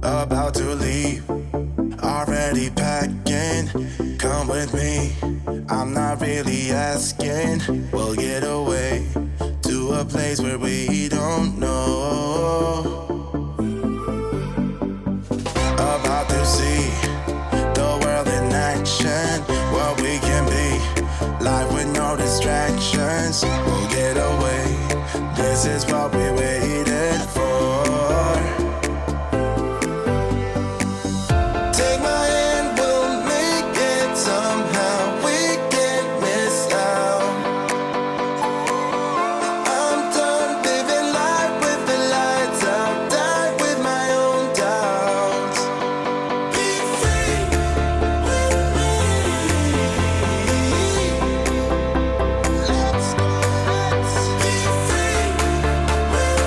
About to leave, already packing. Come with me, I'm not really asking. We'll get away to a place where we don't know. About to see the world in action, what we can be, life with no distractions. We'll get away, this is what we waited for. Take my hand, we'll make it somehow. We can't miss out. I'm done living life with the lights out. Die with my own doubts. Be free with me. Let's be free with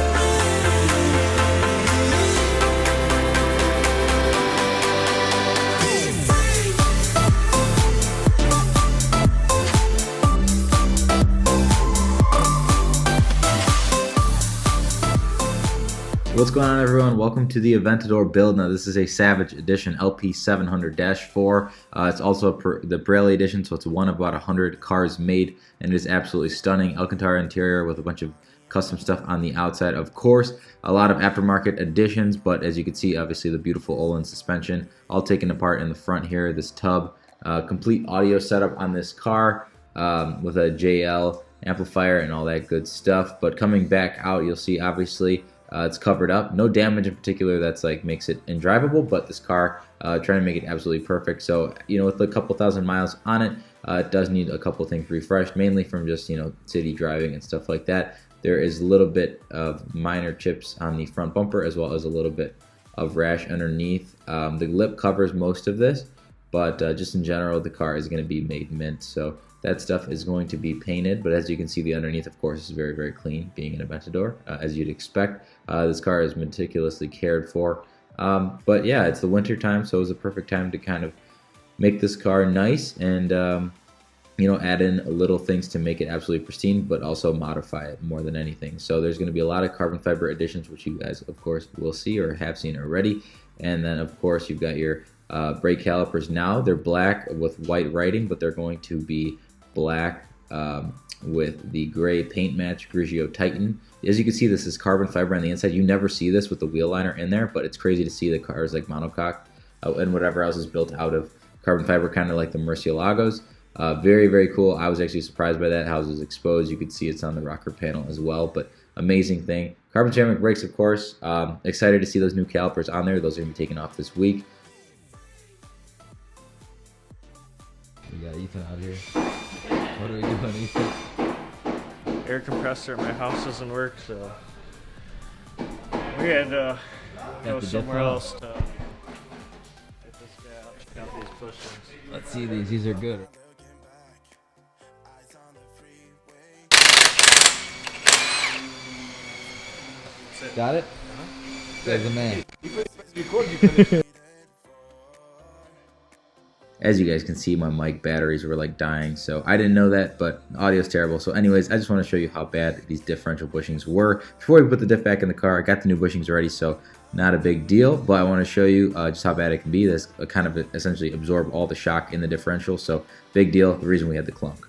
What's going on, everyone? Welcome to the Aventador build. Now, this is a Savage Edition LP-700-4. It's also the Pirelli edition, so it's one of about 100 cars made, and it is absolutely stunning. Alcantara interior with a bunch of custom stuff on the outside, of course. A lot of aftermarket additions, but as you can see, obviously the beautiful Olin suspension, all taken apart in the front here. This tub, complete audio setup on this car with a JL amplifier and all that good stuff. But coming back out, you'll see obviously it's covered up. No damage in particular that's like makes it indrivable, but this car trying to make it absolutely perfect. So, with a couple thousand miles on it, it does need a couple things refreshed, mainly from just, city driving and stuff like that. There is a little bit of minor chips on the front bumper, as well as a little bit of rash underneath. The lip covers most of this, but just in general, the car is going to be made mint. So that stuff is going to be painted, but as you can see, the underneath, of course, is very, very clean, being an Aventador, as you'd expect. This car is meticulously cared for. But yeah, it's the winter time, so it was a perfect time to kind of make this car nice and, add in little things to make it absolutely pristine, but also modify it more than anything. So there's going to be a lot of carbon fiber additions, which you guys, of course, will see or have seen already. And then, of course, you've got your brake calipers now. They're black with white writing, but they're going to be black with the gray paint match Grigio Titan. As you can see, this is carbon fiber on the inside. You never see this with the wheel liner in there, but it's crazy to see the cars like monocoque and whatever else is built out of carbon fiber, kind of like the Murcielagos. Very, very cool. I was actually surprised by that, how it was exposed. You could see it's on the rocker panel as well, but amazing thing. Carbon ceramic brakes, of course. Excited to see those new calipers on there. Those are going to be taken off this week. We got Ethan out here. What are we doing, Ethan? Air compressor at my house doesn't work, so we had to go somewhere else to get this guy out, check out these bushings. Let's see these. These are good. Got it? There's the man. As you guys can see, my mic batteries were like dying, so I didn't know that, but audio's terrible. So anyways, I just want to show you how bad these differential bushings were. Before we put the diff back in the car, I got the new bushings already, so not a big deal, but I want to show you just how bad it can be. This kind of essentially absorb all the shock in the differential, so big deal, the reason we had the clunk.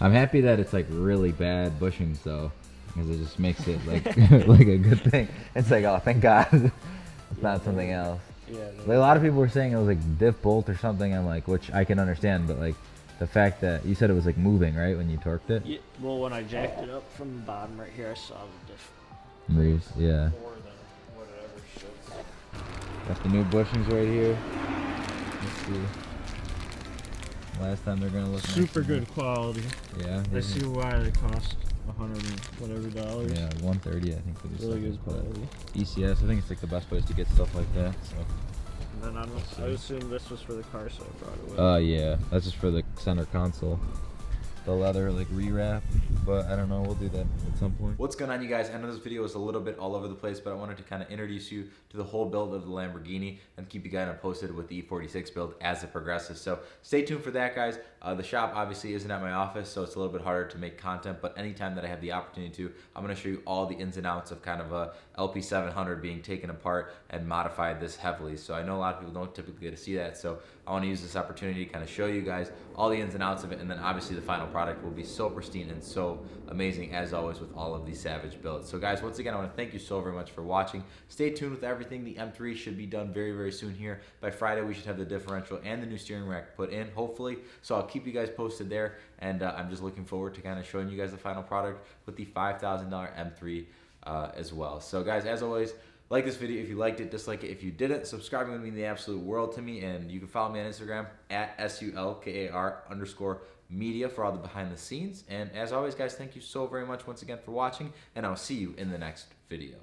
I'm happy that it's like really bad bushings though, because it just makes it like like a good thing. It's like, oh, thank God it's not something else. Yeah, Like, a lot of people were saying it was like diff bolt or something. I'm like, which I can understand, but like the fact that you said it was like moving, right, when you torqued it. yeah, well, when I jacked it up from the bottom right here, I saw the diff. Moves, yeah. More than whatever shows. Got the new bushings right here. Let's see. Last time they're gonna look Super nice. good quality. Yeah. I see why they cost $100 and whatever dollars. Yeah, 130, I think for this. Really good quality. ECS, I think it's like the best place to get stuff like that. So. And then I assumed this was for the car, so I brought it with. Yeah, that's just for the center console. the leather like rewrap, but I don't know, we'll do that at some point. What's going on, you guys? I know this video was a little bit all over the place, but I wanted to kind of introduce you to the whole build of the Lamborghini and keep you guys posted with the E46 build as it progresses. So stay tuned for that, guys. The shop obviously isn't at my office, so it's a little bit harder to make content, but anytime that I have the opportunity to, I'm going to show you all the ins and outs of kind of a LP-700 being taken apart and modified this heavily. So I know a lot of people don't typically get to see that, so I want to use this opportunity to kind of show you guys all the ins and outs of it, and then obviously the final product will be so pristine and so amazing as always with all of these Savage builds. So guys, once again, I want to thank you so very much for watching. Stay tuned with everything. The M3 should be done very, very soon here. By Friday, we should have the differential and the new steering rack put in, hopefully. So I'll keep you guys posted there, and I'm just looking forward to kind of showing you guys the final product with the $5,000 M3 as well. So guys, as always, like this video if you liked it, dislike it if you didn't. Subscribing would mean the absolute world to me, and you can follow me on Instagram at @SULKAR_media for all the behind the scenes. And as always, guys, thank you so very much once again for watching, and I'll see you in the next video.